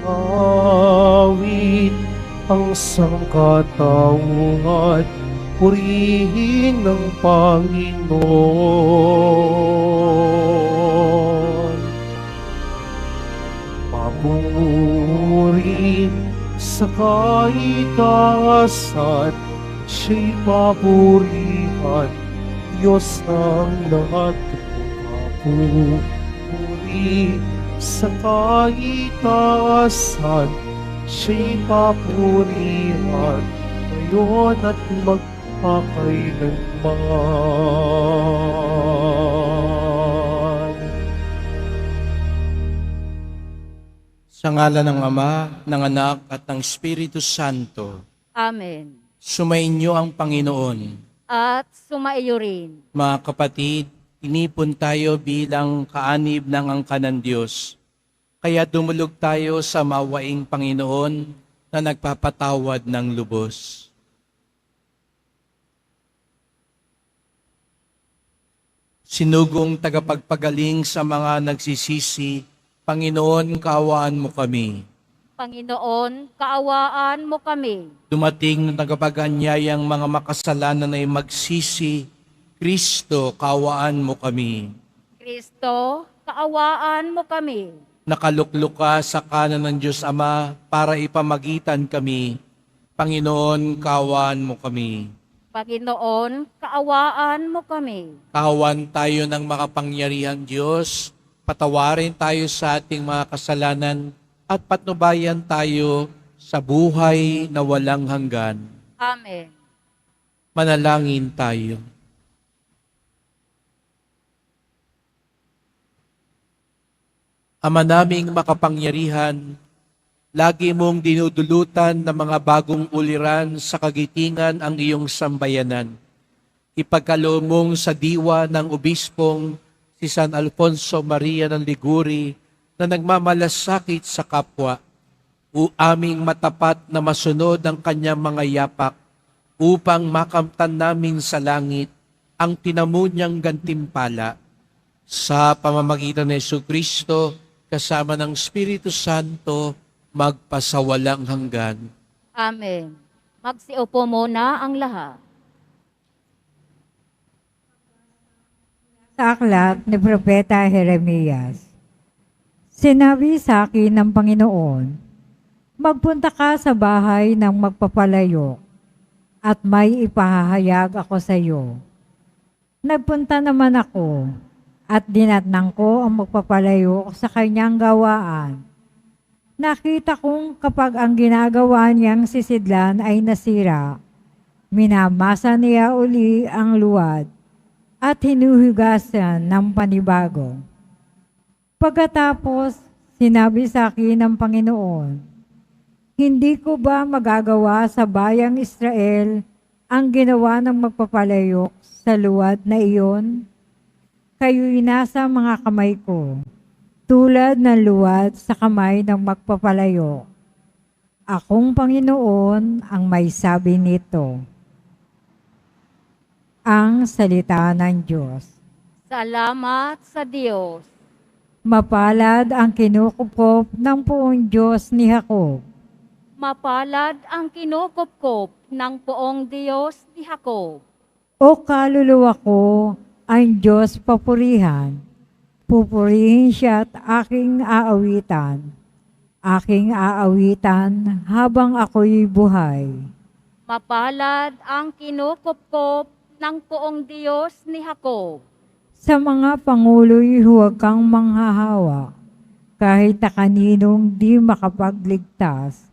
awit ang sangkatauhan, purihin ng Panginoon. Papuri sa kaitaasan, siya'y papurihan, Diyos ng lahat. Papuri sa kaitaasan, siya'y papurihan, ngayon at magpakailanman. Sa ngalan ng Ama, ng Anak, at ng Espiritu Santo, Amen. sumainyo ang Panginoon. At sumaiyo rin. Mga kapatid, tinipon tayo bilang kaanib ng angkan ng Diyos. Kaya dumulog tayo sa mawaing Panginoon na nagpapatawad ng lubos. Sinugong tagapagpagaling sa mga nagsisisi, Panginoon, kaawaan mo kami. Panginoon, kaawaan mo kami. Dumating na tagapaganyayang mga makasalanan ay magsisi, Kristo, kaawaan mo kami. Kristo, kaawaan mo kami. Nakaluklok ka sa kanan ng Diyos Ama para ipamagitan kami. Panginoon, kaawaan mo kami. Panginoon, kaawaan mo kami. Kaawaan tayo ng makapangyarihang Diyos, patawarin tayo sa ating mga kasalanan at patnubayan tayo sa buhay na walang hanggan. Amen. Manalangin tayo. Ama naming makapangyarihan, lagi mong dinudulutan ng mga bagong uliran sa kagitingan ang iyong sambayanan. Ipagkaloob mong sa diwa ng obispong si San Alfonso Maria ng Liguri na nagmamalasakit sa kapwa, aming matapat na masunod ang kanyang mga yapak upang makamtan namin sa langit ang tinamunyang gantimpala. Sa pamamagitan ni Jesucristo, kasama ng Espiritu Santo, magpasawalang hanggan. Amen. Magsiupo muna ang lahat. Sa aklat ni Propeta Jeremias, sinabi sa akin ng Panginoon, magpunta ka sa bahay ng magpapalayok at may ipahahayag ako sa iyo. Nagpunta naman ako at dinatnang ko ang magpapalayok sa kanyang gawaan. Nakita kong kapag ang ginagawa niyang sisidlan ay nasira, minamasa niya uli ang luwad at hinuhugasan ng panibago. Pagkatapos, sinabi sa akin ng Panginoon, hindi ko ba magagawa sa bayang Israel ang ginawa ng magpapalayok sa luwad na iyon? Kayo'y nasa mga kamay ko, tulad ng luwad sa kamay ng magpapalayok. Akong Panginoon ang may sabi nito. Ang salita ng Diyos. Salamat sa Diyos. Mapalad ang kinukupkop ng poong Diyos ni Jacob. Mapalad ang kinukupkop ng poong Diyos ni Jacob. O kaluluwa ko, ang Diyos papurihan. Pupurihin siya at aking aawitan. Aking aawitan habang ako'y buhay. Mapalad ang kinukupkop ng poong Diyos ni Jacob. Sa mga pangulo'y huwag kang manghahawa, kahit na kaninong di makapagligtas.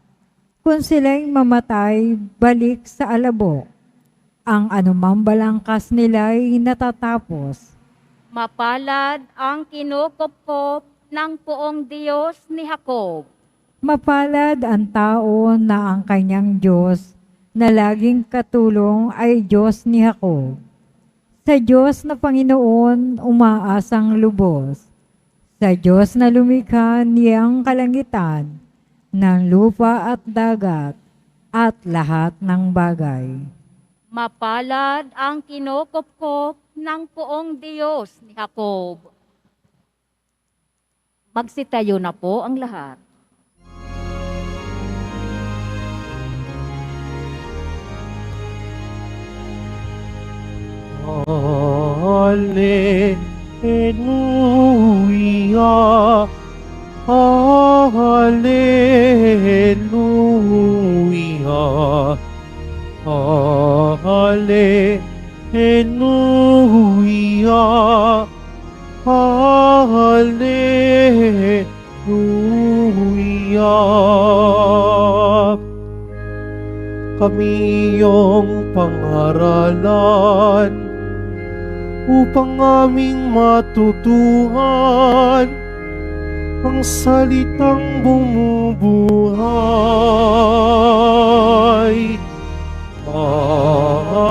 Kung sila'y mamatay, balik sa alabok. Ang anumang balangkas nila'y natatapos. Mapalad ang kinukupkop ng poong Diyos ni Jacob. Mapalad ang tao na ang kanyang Diyos na laging katulong ay Diyos ni Jacob. Sa Diyos na Panginoon umaasang lubos. Sa Diyos na lumikha niyang kalangitan, ng lupa at dagat, at lahat ng bagay. Mapalad ang kinukupkop ng poong Diyos ni Jacob. Magsitayo na po ang lahat. Hallelujah. Hallelujah. Hallelujah. Hallelujah. Kami iyong pangaralan upang aming matutuhan ang salitang bumubuhay. Hallelujah.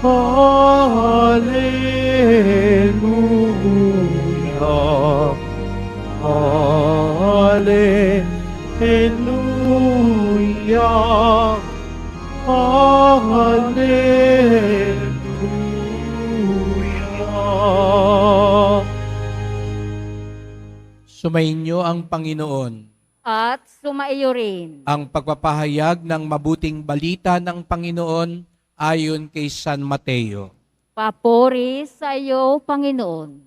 Hallelujah. Hallelujah. Hallelujah. Sumainyo ang Panginoon. At sumaiyo rin. Ang pagpapahayag ng mabuting balita ng Panginoon ayon kay San Mateo. Papuri sa iyo, Panginoon.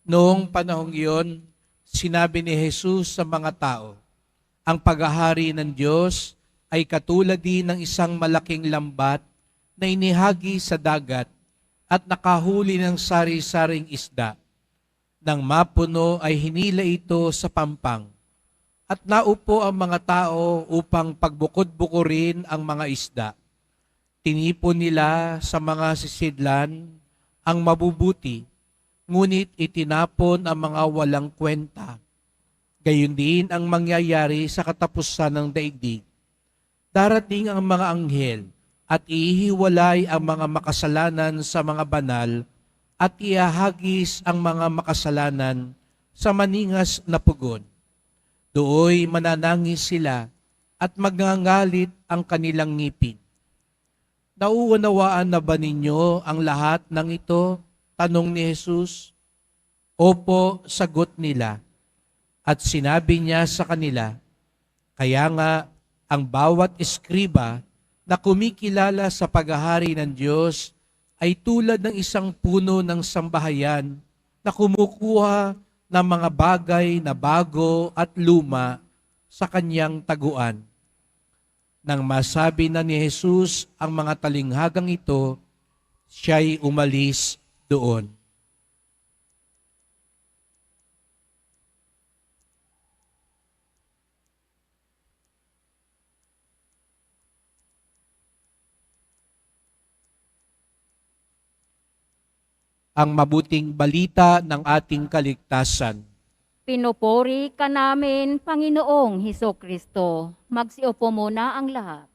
Noong panahong iyon, sinabi ni Jesus sa mga tao, ang paghahari ng Diyos ay katulad din ng isang malaking lambat na inihagi sa dagat at nakahuli ng sari-saring isda. Nang mapuno ay hinila ito sa pampang. At naupo ang mga tao upang pagbukod-bukurin ang mga isda. Tinipon nila sa mga sisidlan ang mabubuti, ngunit itinapon ang mga walang kwenta. Gayon din ang mangyayari sa katapusan ng daigdig. Darating ang mga anghel at ihiwalay ang mga makasalanan sa mga banal at iahagis ang mga makasalanan sa maningas na pugon. Dooy mananangis sila at magngangalit ang kanilang ngipin. Nauunawaan na ba ninyo ang lahat ng ito? Tanong ni Jesus. Opo, sagot nila. At sinabi niya sa kanila, kaya nga ang bawat eskriba na kumikilala sa paghahari ng Diyos ay tulad ng isang puno ng sambahayan na kumukuha ng mga bagay na bago at luma sa kanyang taguan. Nang masabi na ni Jesus ang mga talinghagang ito, siya'y umalis doon. Ang mabuting balita ng ating kaligtasan. Pinupuri ka namin, Panginoong Hesukristo. Magsiupo muna ang lahat.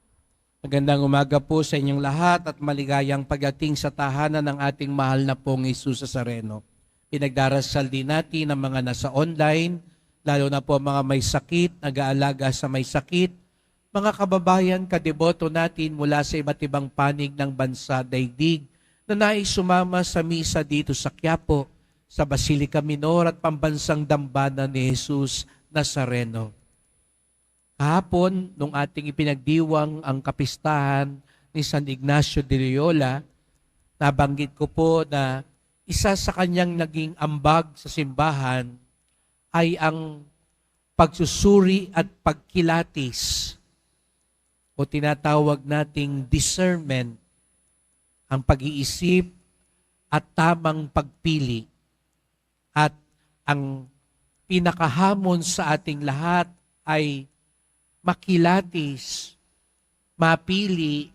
Magandang umaga po sa inyong lahat at maligayang pagdating sa tahanan ng ating mahal na pong Jesus Nazareno. Pinagdarasal din natin ang mga nasa online, lalo na po mga may sakit, nag-aalaga sa may sakit, mga kababayan, kadeboto natin mula sa iba't ibang panig ng bansa daigdig, na nais sumama sa misa dito sa Quiapo, sa Basilica Minor at pambansang dambana ni Jesus Nazareno. Kahapon, nung ating ipinagdiwang ang kapistahan ni San Ignacio de Loyola, nabanggit ko po na isa sa kanyang naging ambag sa simbahan ay ang pagsusuri at pagkilatis o tinatawag nating discernment, ang pag-iisip at tamang pagpili. At ang pinakahamon sa ating lahat ay makilatis, mapili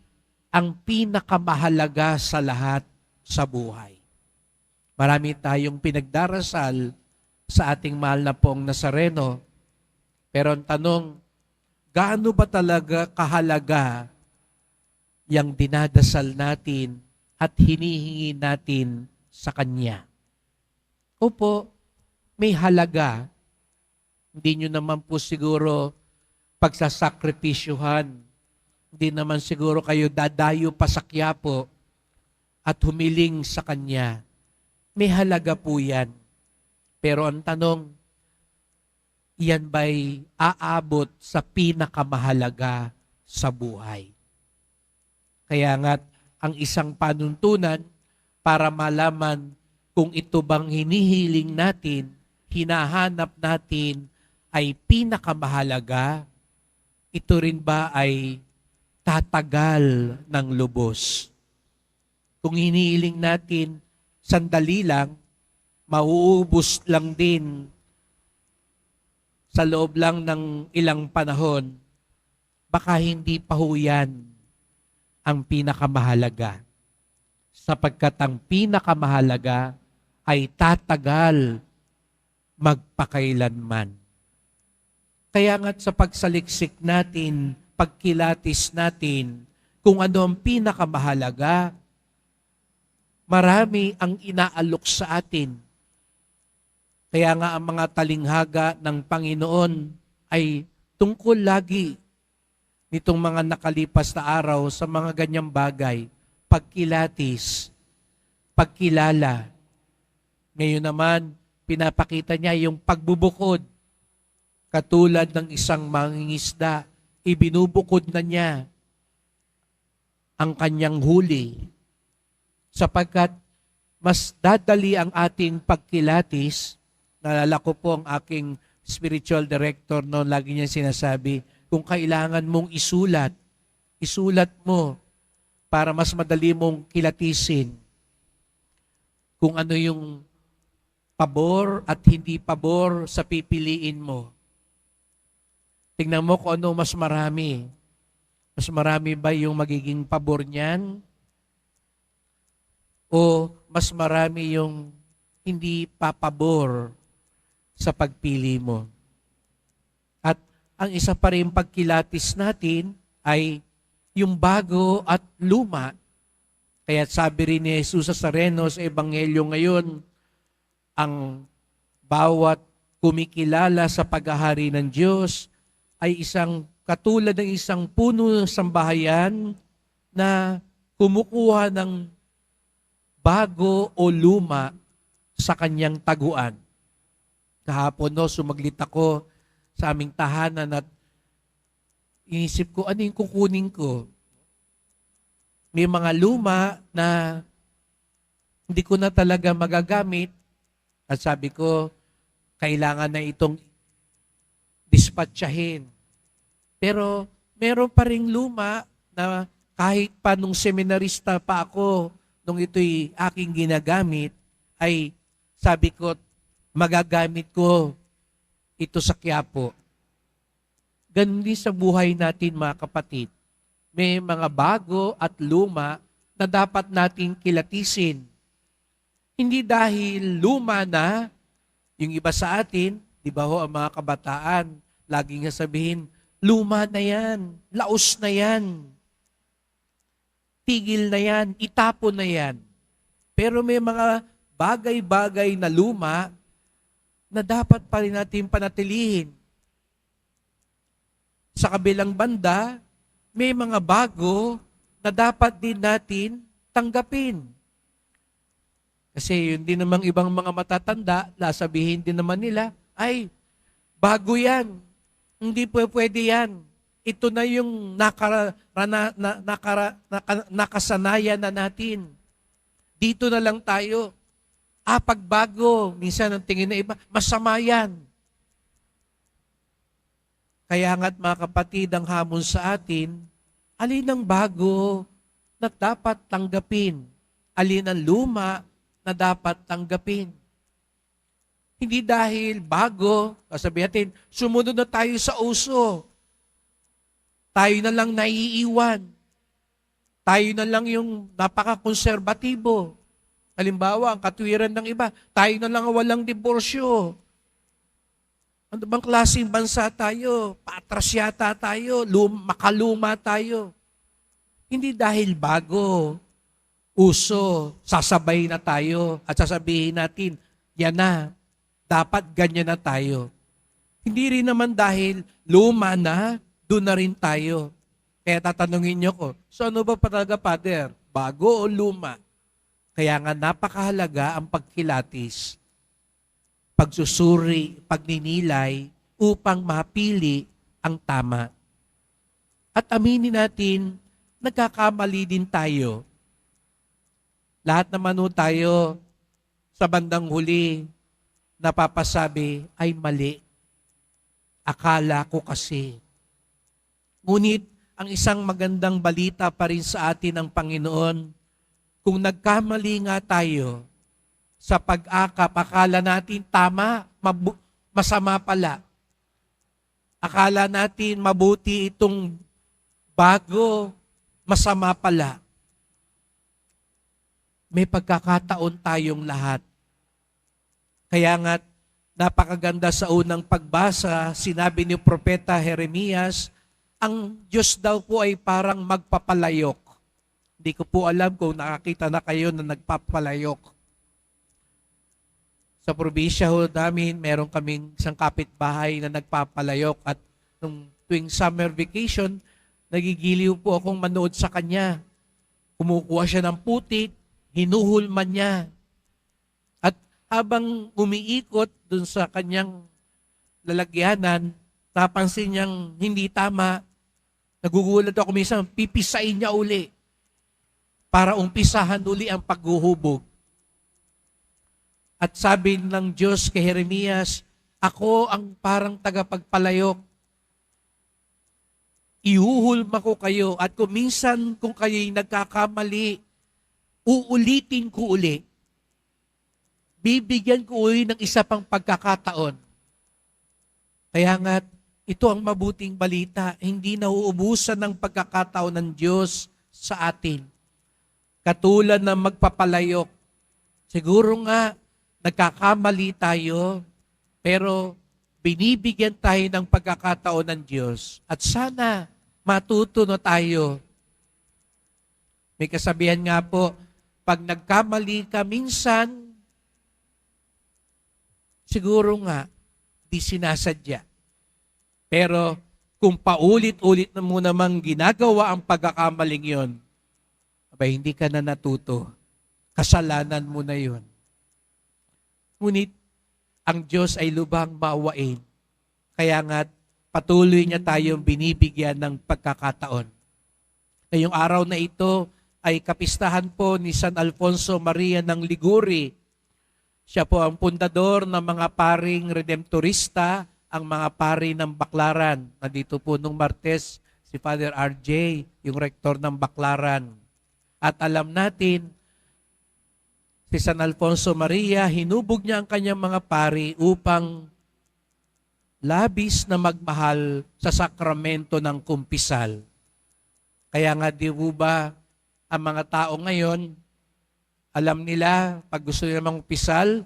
ang pinakamahalaga sa lahat sa buhay. Marami tayong pinagdarasal sa ating mahal na pong Nazareno, pero ang tanong, gaano ba talaga kahalaga yang dinadasal natin at hinihingi natin sa Kanya? Opo, may halaga. Hindi nyo naman po siguro pagsasakripisyuhan. Hindi naman siguro kayo dadayo pa sa Quiapo at humiling sa Kanya. May halaga po yan. Pero ang tanong, yan ba'y aabot sa pinakamahalaga sa buhay. Kaya nga, ang isang panuntunan para malaman kung ito bang hinihiling natin, hinahanap natin ay pinakamahalaga, ito rin ba ay tatagal ng lubos? Kung hinihiling natin sandali lang, mauubos lang din sa loob lang ng ilang panahon, baka hindi pa ho yan ang pinakamahalaga. Sapagkat ang pinakamahalaga ay tatagal magpakailanman. Kaya nga't sa pagsaliksik natin, pagkilatis natin, kung ano ang pinakamahalaga, marami ang inaalok sa atin. Kaya nga ang mga talinghaga ng Panginoon ay tungkol lagi nitong mga nakalipas na araw sa mga ganyang bagay, pagkilatis, pagkilala. Ngayon naman, pinapakita niya yung pagbubukod. Katulad ng isang mangingisda, ibinubukod na niya ang kanyang huli. Sapagkat mas dadali ang ating pagkilatis. Naalala ko po ang aking spiritual director noon, lagi niya sinasabi, kung kailangan mong isulat, isulat mo para mas madali mong kilatisin kung ano yung pabor at hindi pabor sa pipiliin mo. Tingnan mo kung ano mas marami. Mas marami ba yung magiging pabor niyan? O mas marami yung hindi papabor sa pagpili mo? At ang isa pa rin pagkilatis natin ay yung bago at luma. Kaya sabi rin ni Jesus sa Sareno sa Ebanghelyo ngayon, ang bawat kumikilala sa paghahari ng Diyos ay isang katulad ng isang puno ng sambahayan na kumukuha ng bago o luma sa kanyang taguan. Kahapon sumaglit ako sa aming tahanan at inisip ko, ano yung kukunin ko? May mga luma na hindi ko na talaga magagamit at sabi ko, kailangan na itong dispatchahin. Pero meron pa ring luma na kahit pa nung seminarista pa ako, nung ito'y aking ginagamit, ay sabi ko, magagamit ko ito sa Quiapo. Ganun din sa buhay natin, mga kapatid. May mga bago at luma na dapat nating kilatisin. Hindi dahil luma na, yung iba sa atin, di ba ho, ang mga kabataan, laging sabihin, luma na yan, laos na yan, tigil na yan, itapon na yan. Pero may mga bagay-bagay na luma na dapat pa rin natin panatilihin. Sa kabilang banda, may mga bago na dapat din natin tanggapin. Kasi yun din namang ibang mga matatanda, sabihin din naman nila, ay, bago yan. Hindi pwede yan. Ito na yung nakasanayan na natin. Dito na lang tayo. Pagbago, minsan ang tingin na iba, masama yan. Kaya nga't mga kapatid, ang hamon sa atin, alin ang bago na dapat tanggapin? Alin ang luma na dapat tanggapin? Hindi dahil bago, sabihin natin, sumunod na tayo sa uso. Tayo na lang naiiwan. Tayo na lang yung napaka-konserbatibo. Halimbawa, ang katwiran ng iba, tayo na lang walang diborsyo. Ano bang klaseng bansa tayo? Patras yata tayo, makaluma tayo. Hindi dahil bago, uso, sasabay na tayo at sasabihin natin, yan na, dapat ganyan na tayo. Hindi rin naman dahil luma na, doon na rin tayo. Kaya tatanungin niyo ko, so ano ba talaga, Father? Bago o luma? Kaya nga napakahalaga ang pagkilatis, pagsusuri, pagninilay, upang mapili ang tama. At aminin natin, nagkakamali din tayo. Lahat naman ho tayo sa bandang huli, napapasabi ay mali. Akala ko kasi. Ngunit ang isang magandang balita pa rin sa atin ng Panginoon, kung nagkamali nga tayo sa pag-akap, akala natin tama, masama pala. Akala natin mabuti itong bago, masama pala. May pagkakataon tayong lahat. Kaya nga, napakaganda sa unang pagbasa, sinabi ni Propeta Jeremias, ang Diyos daw po ay parang magpapalayok. Hindi ko po alam kung nakakita na kayo na nagpapalayok. Sa probinsya ho namin, meron kaming isang kapitbahay na nagpapalayok at nung tuwing summer vacation, nagigiliw po akong manood sa kanya. Kumukuha siya ng putik, hinuhulman niya. At habang umiikot dun sa kanyang lalagyanan, napansin niyang hindi tama. Nagugulat ako minsan, pipisain niya uli para umpisahan uli ang paghuhubog. At sabi ng Diyos kay Jeremias, ako ang parang tagapagpalayok. Ihuhulma ko kayo at kung minsan kung kayo'y nagkakamali, uulitin ko uli. Bibigyan ko uli ng isa pang pagkakataon. Kaya nga, ito ang mabuting balita. Hindi nauubusan ng pagkakataon ng Diyos sa atin. Katulad ng magpapalayok. Siguro nga, nagkakamali tayo, pero binibigyan tayo ng pagkakataon ng Diyos. At sana matuto na tayo. May kasabihan nga po, pag nagkamali ka minsan, siguro nga, di sinasadya. Pero kung paulit-ulit na mo namang ginagawa ang pagkakamaling yon, abay, hindi ka na natuto. Kasalanan mo na yon. Ngunit, ang Diyos ay lubhang maawain. Kaya nga, patuloy niya tayong binibigyan ng pagkakataon. Ngayong araw na ito ay kapistahan po ni San Alfonso Maria ng Liguri. Siya po ang pundador ng mga paring redemptorista, ang mga pari ng Baklaran. Nandito po nung Martes si Father RJ, yung rektor ng Baklaran. At alam natin, si San Alfonso Maria, hinubog niya ang kanyang mga pari upang labis na magmahal sa sakramento ng kumpisal. Kaya nga di ba ang mga tao ngayon, alam nila pag gusto nila magkumpisal,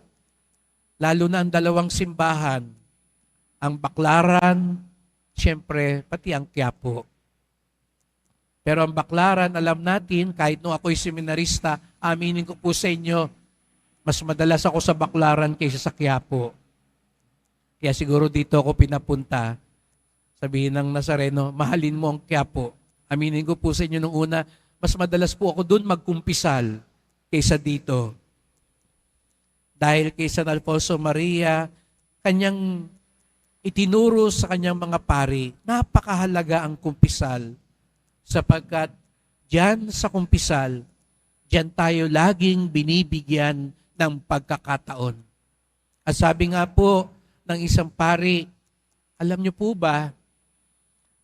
lalo na ang dalawang simbahan, ang Baklaran, siyempre pati ang Quiapo. Pero ang Baklaran, alam natin, kahit nung ako'y seminarista, aminin ko po sa inyo, mas madalas ako sa Baklaran kaysa sa Quiapo. Kaya siguro dito ako pinapunta. Sabihin ng Nazareno, mahalin mo ang Quiapo. Aminin ko po sa inyo nung una, mas madalas po ako doon magkumpisal kaysa dito. Dahil kay San Alfonso Maria, kanyang itinuro sa kanyang mga pari, napakahalaga ang kumpisal. Sapagkat diyan sa kumpisal, diyan tayo laging binibigyan ng pagkakataon. At sabi nga po ng isang pari, alam niyo po ba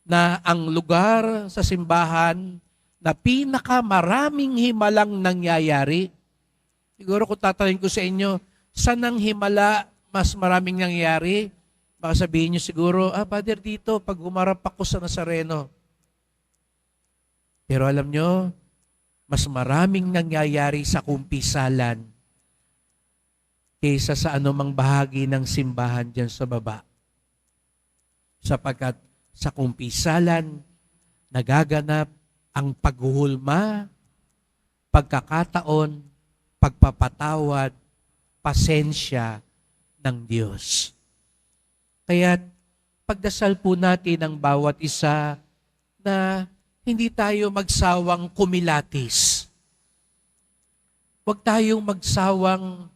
na ang lugar sa simbahan na pinakamaraming himalang nangyayari, siguro kung tatanungin ko sa inyo, saan ang himala mas maraming nangyayari? Baka sabihin niyo siguro, Father, dito, pag humarap ako sa Nazareno. Pero alam nyo, mas maraming nangyayari sa kumpisalan kaysa sa anumang bahagi ng simbahan dyan sa baba. Sapagkat sa kumpisalan, nagaganap ang paghuhulma, pagkakataon, pagpapatawad, pasensya ng Diyos. Kaya pagdasal po natin ang bawat isa na hindi tayo magsawang kumilatis. Huwag tayong magsawang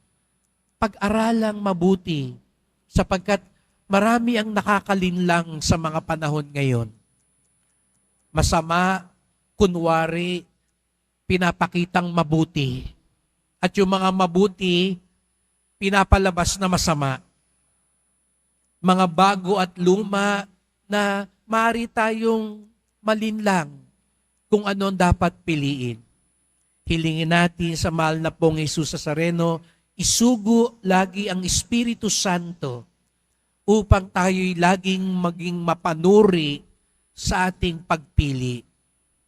pag-aralang mabuti sapagkat marami ang nakakalinlang sa mga panahon ngayon. Masama, kunwari, pinapakitang mabuti. At yung mga mabuti, pinapalabas na masama. Mga bago at luma na maaari tayong malinlang kung ano ang dapat piliin. Hilingin natin sa mahal na pong Jesus Nazareno, isugo lagi ang Espiritu Santo upang tayo'y laging maging mapanuri sa ating pagpili.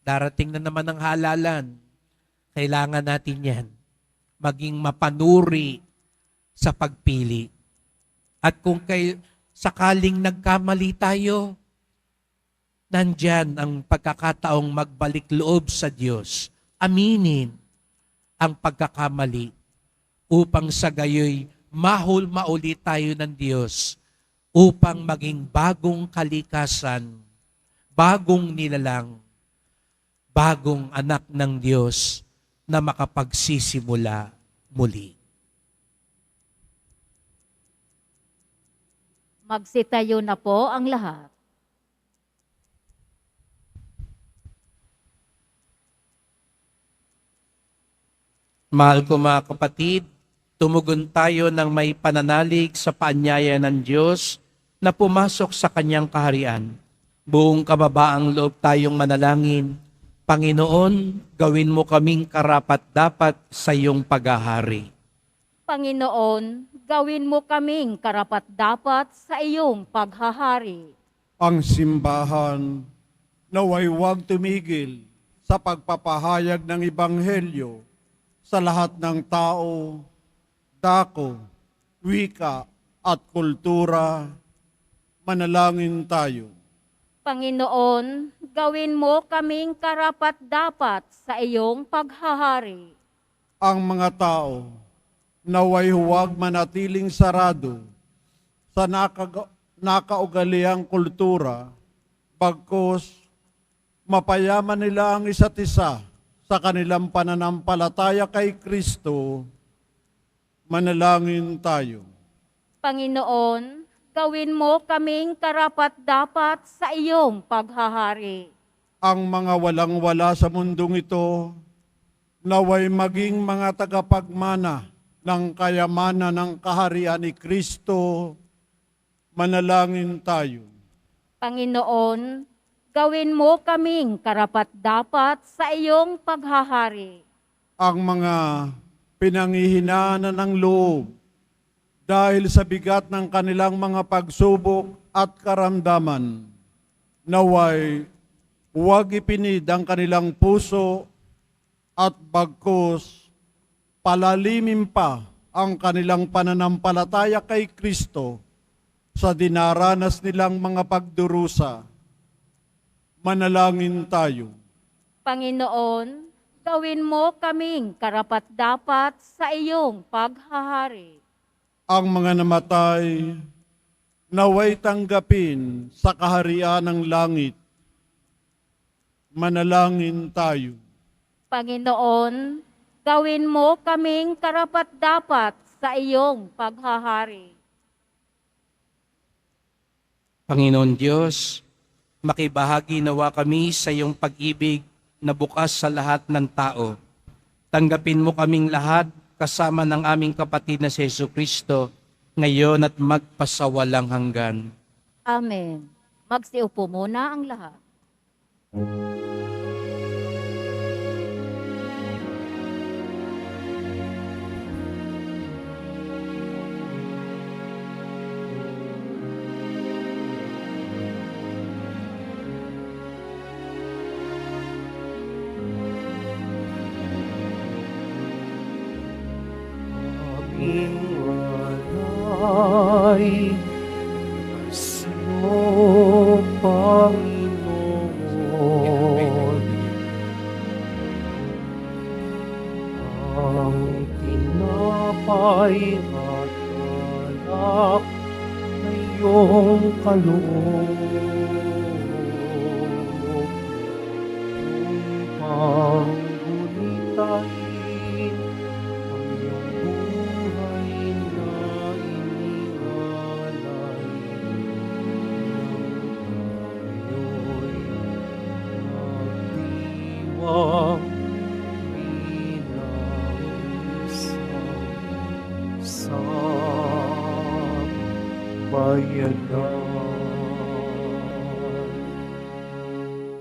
Darating na naman ang halalan. Kailangan natin yan. Maging mapanuri sa pagpili. At kung sakaling nagkamali tayo, nandyan ang pagkakataong magbalik loob sa Diyos. Aminin ang pagkakamali upang sa gayoy mauli tayo ng Diyos upang maging bagong kalikasan, bagong nilalang, bagong anak ng Diyos na makapagsisimula muli. Magsitayo na po ang lahat. Mahal ko mga kapatid, tumugon tayo ng may pananalig sa paanyaya ng Diyos na pumasok sa kanyang kaharian. Buong kababaang loob tayong manalangin. Panginoon, gawin mo kaming karapat-dapat sa iyong paghahari. Panginoon, gawin mo kaming karapat-dapat sa iyong paghahari. Ang simbahan naway huwag tumigil sa pagpapahayag ng Ebanghelyo sa lahat ng tao, dako, wika at kultura. Manalangin tayo. Panginoon, gawin mo kaming karapat-dapat sa iyong paghahari. Ang mga tao naway huwag manatiling sarado sa nakaugaliang kultura, bagkus mapayaman nila ang isa't isa sa kanilang pananampalataya kay Kristo. Manalangin tayo. Panginoon, gawin mo kaming karapat-dapat sa iyong paghahari. Ang mga walang-wala sa mundong ito naway maging mga tagapagmana ng kayamanan ng kaharian ni Kristo. Manalangin tayo. Panginoon, gawin mo kaming karapat-dapat sa iyong paghahari. Ang mga pinanghihinaan ng loob dahil sa bigat ng kanilang mga pagsubok at karamdaman, naway huwag ipinid ang kanilang puso at bagkus palalimin pa ang kanilang pananampalataya kay Kristo sa dinaranas nilang mga pagdurusa. Manalangin tayo. Panginoon, gawin mo kaming karapat-dapat sa iyong paghahari. Ang mga namatay naway tanggapin sa kaharian ng langit. Manalangin tayo. Panginoon, gawin mo kaming karapat-dapat sa iyong paghahari. Panginoon Diyos, makibahagi nawa kami sa iyong pag-ibig na bukas sa lahat ng tao. Tanggapin mo kaming lahat kasama ng aming kapatid na si Jesucristo, ngayon at magpasawalang hanggan. Amen. Magsiupo muna ang lahat. Aming alay sa'yo, Panginoon. Ang tinapay at alak na iyong kaloob upang gunitain ang iyong buhay na inialay nang tayo'y sambayanan.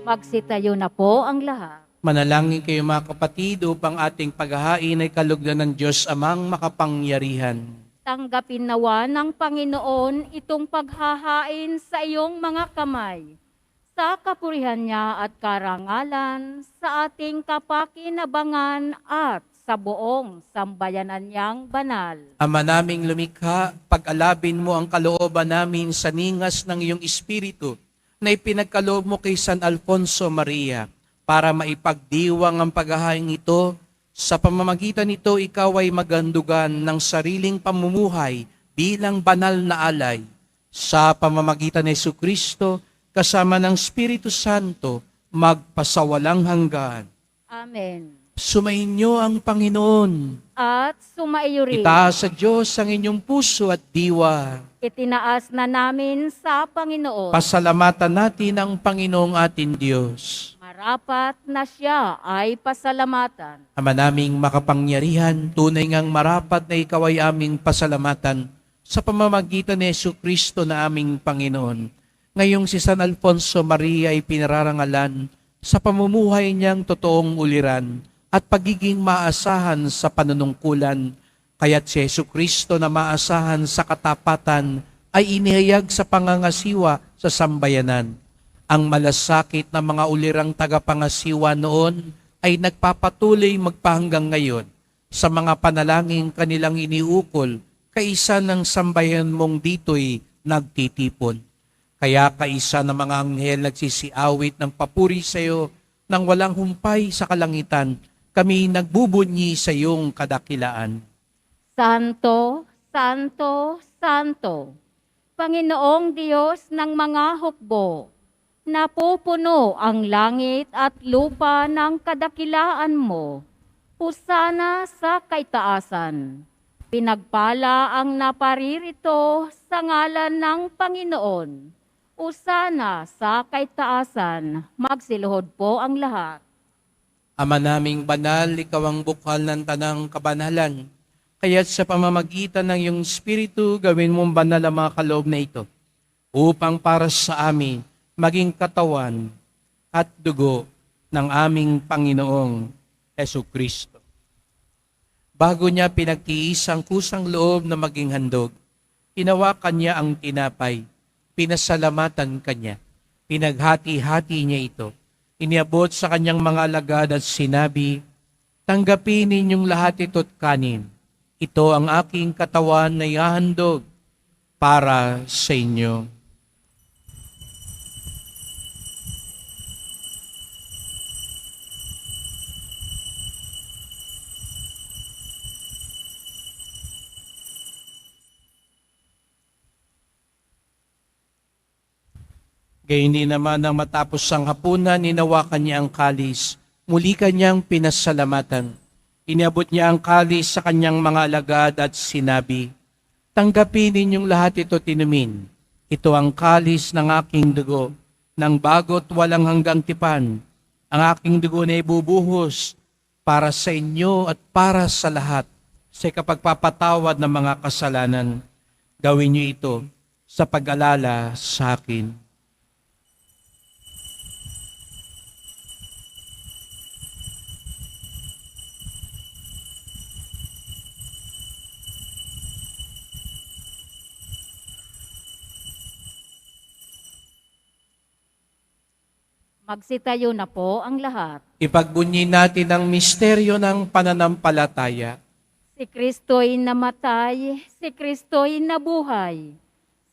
Magsitayo na po ang lahat. Manalangin kayo mga kapatid upang ating paghahain ay kalugdan ng Diyos Amang makapangyarihan. Tanggapin nawa ng Panginoon itong paghahain sa iyong mga kamay, sa kapurihan niya at karangalan, sa ating kapakinabangan at sa buong sambayanan niyang banal. Ama naming lumikha, pag-alabin mo ang kalooban namin sa ningas ng iyong Espiritu na ipinagkaloob mo kay San Alfonso Maria para maipagdiwang ang paghahain ito. Sa pamamagitan nito, ikaw ay magandugan ng sariling pamumuhay bilang banal na alay. Sa pamamagitan ni Jesucristo, kasama ng Espiritu Santo, magpasawalang hanggan. Amen. Sumainyo ang Panginoon. At sumaiyo rin. Itaas sa Diyos ang inyong puso at diwa. Itinaas na namin sa Panginoon. Pasalamatan natin ang Panginoong ating Diyos. Marapat na siya ay pasalamatan. Ama naming makapangyarihan, tunay ngang marapat na ikaw ay aming pasalamatan sa pamamagitan ni Jesucristo na aming Panginoon. Ngayong si San Alfonso Maria ay pinararangalan sa pamumuhay niyang totoong uliran at pagiging maasahan sa panunungkulan. Kaya't si Jesucristo na maasahan sa katapatan ay inihayag sa pangangasiwa sa sambayanan. Ang malasakit na mga ulirang tagapangasiwa noon ay nagpapatuloy magpahanggang ngayon sa mga panalangin kanilang iniukol, kaisa ng sambayan mong dito'y nagtitipon. Kaya kaisa ng mga anghel nagsisiawit ng papuri sa iyo nang walang humpay sa kalangitan, kami nagbubunyi sa iyong kadakilaan. Santo, Santo, Santo, Panginoong Diyos ng mga hukbo, napupuno ang langit at lupa ng kadakilaan mo. Husana sa kaitaasan. Pinagpala ang naparirito sa ngalan ng Panginoon. Husana sa kaitaasan. Magsiluhod po ang lahat. Ama naming banal, ikaw ang bukal ng tanang kabanalan. Kaya't sa pamamagitan ng iyong Espiritu, gawin mong banal ang mga kaloob na ito, upang para sa amin maging katawan at dugo ng aming Panginoong Jesucristo. Bago niya pinagtiis ang kusang loob na maging handog, hinawakan niya ang tinapay, pinasalamatan kanya, pinaghati-hati niya ito, iniabot sa kanyang mga alagad at sinabi, "Tanggapin ninyong lahat ito't kanin. Ito ang aking katawan na ihahandog para sa inyo." Gayun din naman nang matapos ang hapunan, ninawakan niya ang kalis. Muli kanyang pinasalamatan. Iniabot niya ang kalis sa kanyang mga alagad at sinabi, "Tanggapin ninyong lahat ito tinumin. Ito ang kalis ng aking dugo, ng bago't walang hanggang tipan. Ang aking dugo na ibubuhos para sa inyo at para sa lahat sa kapagpapatawad ng mga kasalanan. Gawin niyo ito sa pag-alala sa akin." Magsitayo na po ang lahat. Ipagbunyi natin ang misteryo ng pananampalataya. Si Kristo'y namatay, si Kristo'y nabuhay,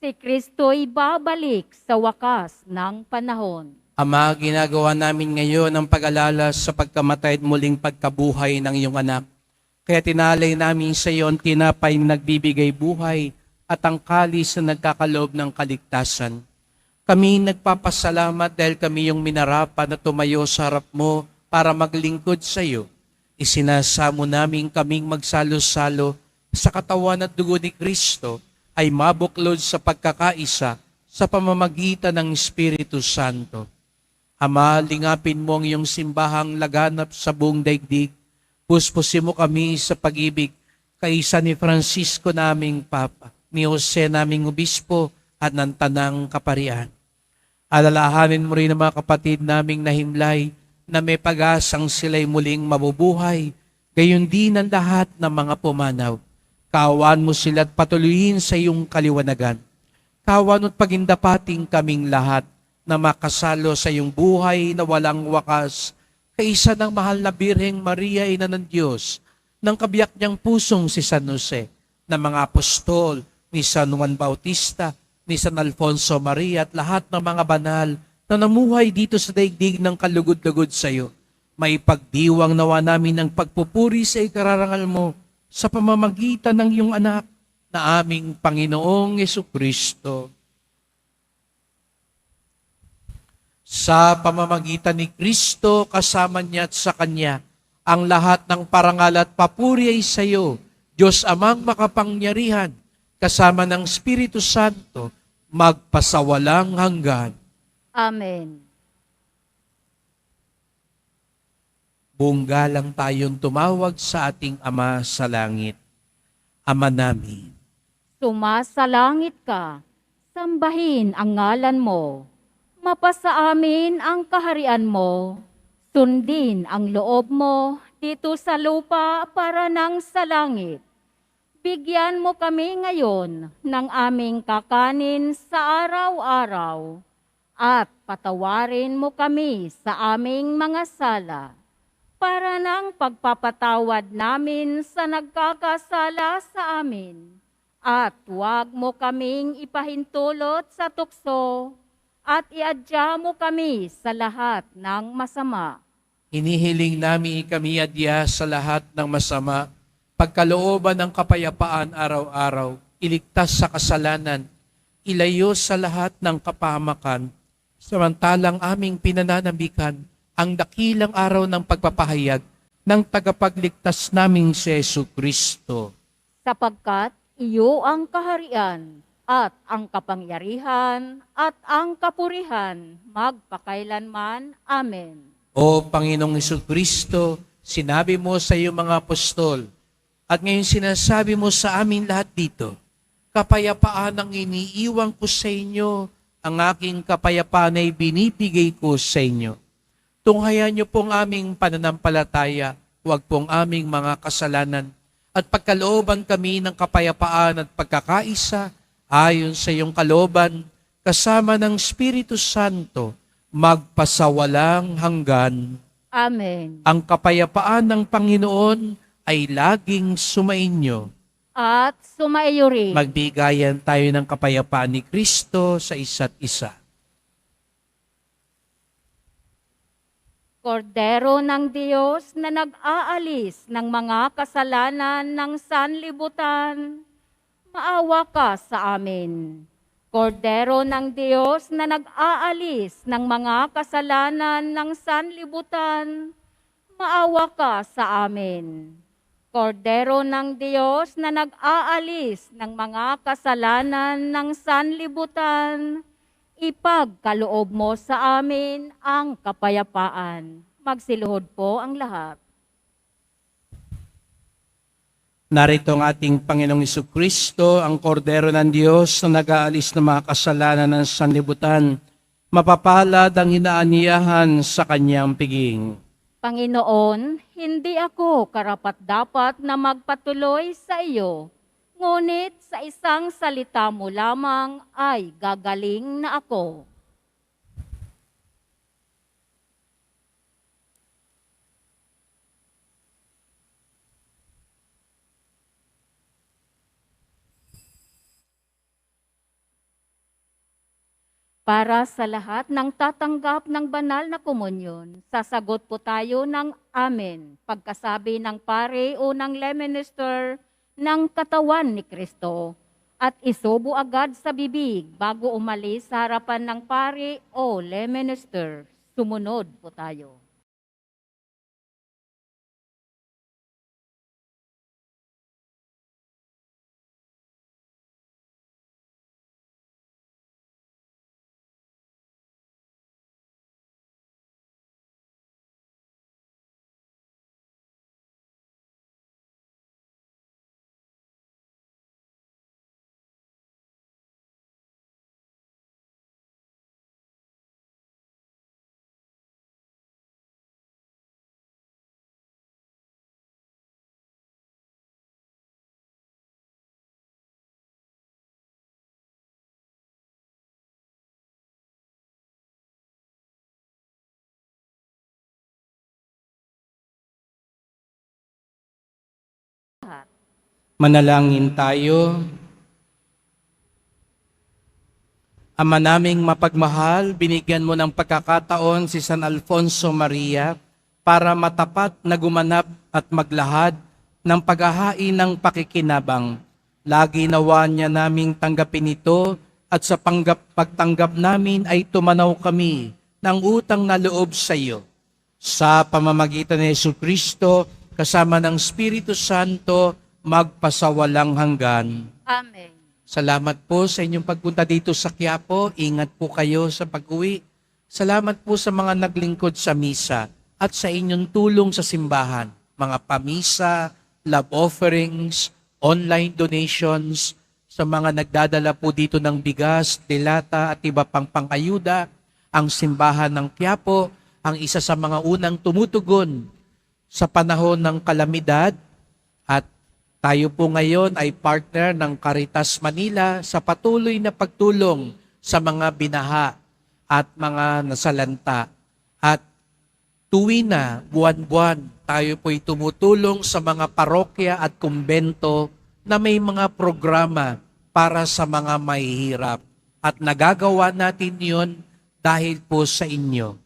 si Kristo'y babalik sa wakas ng panahon. Ama, ginagawa namin ngayon ang pag-alala sa pagkamatay at muling pagkabuhay ng iyong anak. Kaya tinalay namin sa iyo ang tinapay na nagbibigay buhay at ang kalis na nagkakaloob ng kaligtasan. Kami nagpapasalamat dahil kami yung minarapan na tumayo sa harap mo para maglingkod sa iyo. Isinasamo namin kaming magsalo-salo sa katawan at dugo ni Kristo ay mabuklod sa pagkakaisa sa pamamagitan ng Espiritu Santo. Ama, lingapin mo ang iyong simbahang laganap sa buong daigdig. Puspusin mo kami sa pag-ibig kaisa ni Francisco naming Papa, ni Jose naming Obispo, at ng Tanang Kaparian. Alalahanin mo rin ang mga kapatid naming nahimlay na may pag-asang sila'y muling mabubuhay, gayon din ang lahat ng mga pumanaw. Kaawaan mo sila at patuloyin sa iyong kaliwanagan. Kaawaan at pagindapating kaming lahat na makasalo sa iyong buhay na walang wakas, kaisa ng mahal na Birheng Maria, Ina ng Diyos, ng kabiyak niyang pusong si San Jose, ng mga apostol, ni San Juan Bautista, ni San Alfonso Maria, at lahat ng mga banal na namuhay dito sa daigdig ng kalugod-lugod sa iyo. May pagdiwang nawa namin ng pagpupuri sa ikararangal mo sa pamamagitan ng iyong anak na aming Panginoong Jesucristo. Sa pamamagitan ni Kristo, kasama niya at sa Kanya, ang lahat ng parangal at papuri ay sa iyo, Diyos Amang makapangyarihan, kasama ng Espiritu Santo, magpasawalang hanggan. Amen. Buong galang tayong tumawag sa ating Ama sa langit. Ama namin, Sumasalangit ka, sambahin ang ngalan mo. Mapasa amin ang kaharian mo. Sundin ang loob mo dito sa lupa para nang sa langit. Bigyan mo kami ngayon ng aming kakanin sa araw-araw at patawarin mo kami sa aming mga sala para nang pagpapatawad namin sa nagkakasala sa amin. At huwag mo kaming ipahintulot sa tukso at iadya mo kami sa lahat ng masama. hinihiling namin kami adya sa lahat ng masama, pagkalooban ng kapayapaan araw-araw, iligtas sa kasalanan, ilayo sa lahat ng kapahamakan, samantalang aming pinananambikan ang dakilang araw ng pagpapahayag ng tagapagligtas naming si Jesucristo. Sapagkat iyo ang kaharian at ang kapangyarihan at ang kapurihan magpakailanman. Amen. O Panginoong Jesucristo, sinabi mo sa iyong mga apostol, at ngayon sinasabi mo sa amin lahat dito, kapayapaan ang iniiwan ko sa inyo, ang aking kapayapaan ay binibigay ko sa inyo. Tunghayan niyo pong aming pananampalataya, huwag pong aming mga kasalanan, at pagkalooban kami ng kapayapaan at pagkakaisa, ayon sa iyong kalooban, kasama ng Espiritu Santo, magpasawalang hanggan. Amen. Ang kapayapaan ng Panginoon ay laging sumainyo. At sumaiyo rin. Magbigayan tayo ng kapayapaan ni Kristo sa isa't isa. Kordero ng Diyos na nag-aalis ng mga kasalanan ng sanlibutan, maawa ka sa amin. Kordero ng Diyos na nag-aalis ng mga kasalanan ng sanlibutan, maawa ka sa amin. Kordero ng Diyos na nag-aalis ng mga kasalanan ng sanlibutan, ipagkaloob mo sa amin ang kapayapaan. Magsiluhod po ang lahat. Narito ang ating Panginoong Jesucristo, ang kordero ng Diyos na nag-aalis ng mga kasalanan ng sanlibutan. Mapapalad ang inaaniyahan sa kanyang piging. Panginoon, hindi ako karapat-dapat na magpatuloy sa iyo, ngunit sa isang salita mo lamang ay gagaling na ako. Para sa lahat ng tatanggap ng banal na komunyon, sasagot po tayo ng Amen pagkasabi ng pare o ng lay minister ng katawan ni Kristo at isubo agad sa bibig bago umalis sa harapan ng pare o lay minister. Sumunod po tayo. Manalangin tayo. Ama naming mapagmahal, binigyan mo ng pagkakataon si San Alfonso Maria para matapat na gumanap at maglahad ng paghahain ng pakikinabang. Lagi nawa niya naming tanggapin ito at sa pagtanggap namin ay tumanaw kami ng utang na loob sa iyo. Sa pamamagitan ni Jesucristo, kasama ng Espiritu Santo, magpasawalang hanggan. Amen. Salamat po sa inyong pagpunta dito sa Quiapo. Ingat po kayo sa pag-uwi. Salamat po sa mga naglingkod sa misa at sa inyong tulong sa simbahan. Mga pamisa, love offerings, online donations, sa mga nagdadala po dito ng bigas, delata at iba pang pangayuda. Ang simbahan ng Quiapo ang isa sa mga unang tumutugon sa panahon ng kalamidad at tayo po ngayon ay partner ng Caritas Manila sa patuloy na pagtulong sa mga binaha at mga nasalanta. At tuwi na, buwan-buwan, tayo po'y tumutulong sa mga parokya at kumbento na may mga programa para sa mga mahihirap. At nagagawa natin yon dahil po sa inyo.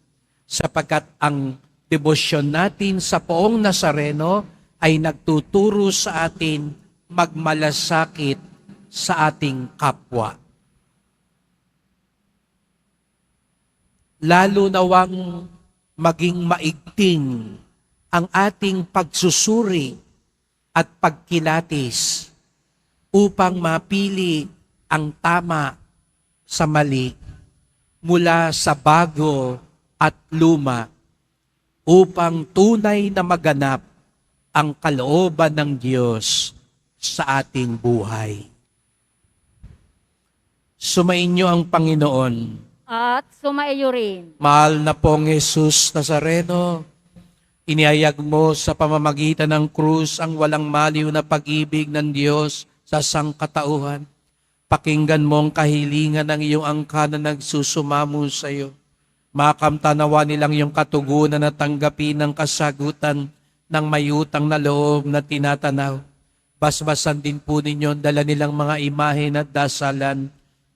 Sapagkat ang debosyon natin sa Poong Nazareno ay nagtuturo sa atin magmalasakit sa ating kapwa. Lalo nawang maging maigting ang ating pagsusuri at pagkilatis upang mapili ang tama sa mali mula sa bago at luma upang tunay na maganap ang kalooban ng Diyos sa ating buhay. Sumainyo ang Panginoon. At sumaiyo rin. Mahal na pong Jesus Nazareno, inihayag mo sa pamamagitan ng krus ang walang maliw na pag-ibig ng Diyos sa sangkatauhan. Pakinggan mo ang kahilingan ng iyong angkan na nagsusumamo sa iyo. Makamtanawa nilang iyong katugunan na tanggapin ng kasagutan ng may utang na loob na tinatanaw. Basbasan din po ninyo dala nilang mga imahen at dasalan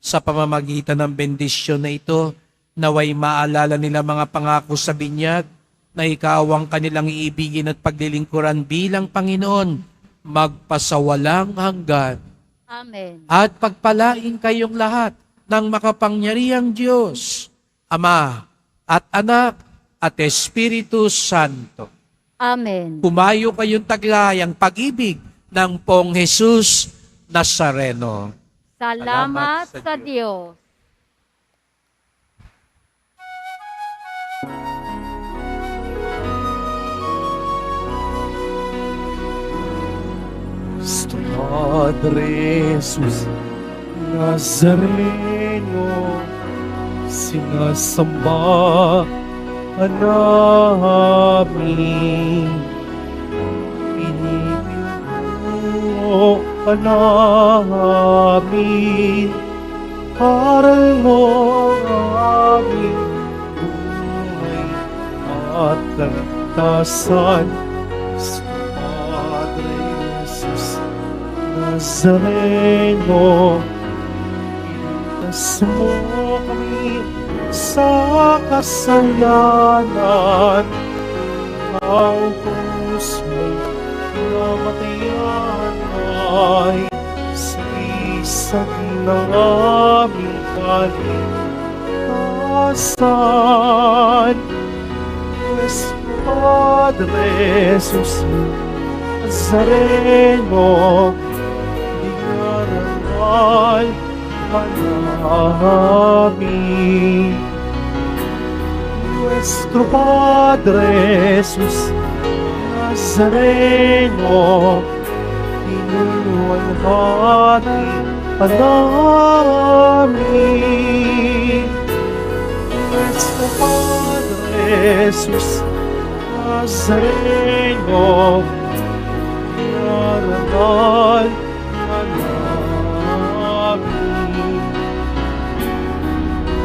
sa pamamagitan ng bendisyon na ito, naway maalala nila mga pangako sa binyag na ikaw ang kanilang iibigin at paglilingkuran bilang Panginoon, magpasawalang hanggan. Amen. At pagpalain kayong lahat ng makapangyarihang Diyos, Ama at Anak at Espiritu Santo. Amen. Pumayo kayong taglay ang pag-ibig ng Poong Jesus Nazareno. Salamat sa Diyos. Nuestro Padre Jesus Nazareno, sinasamba ka namin. Pinipinto ka namin. Aral mo ang aming buhay at kaligtasan. Sa Padre Jesus Nazareno, iligtas mo kami sa kasalanan. Ang krus mo'y namatayan ay sa isang ng aming kaligtasan. Nuestro Padre Jesus Nazareno, dingarangal ka namin. Nuestro Padre Jesus Nazareno, inuwalhati ka namin. Nuestro Padre Jesus Nazareno, dingarangal ka namin.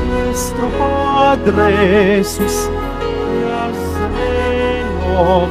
Nuestro Padre Jesus Nazareno,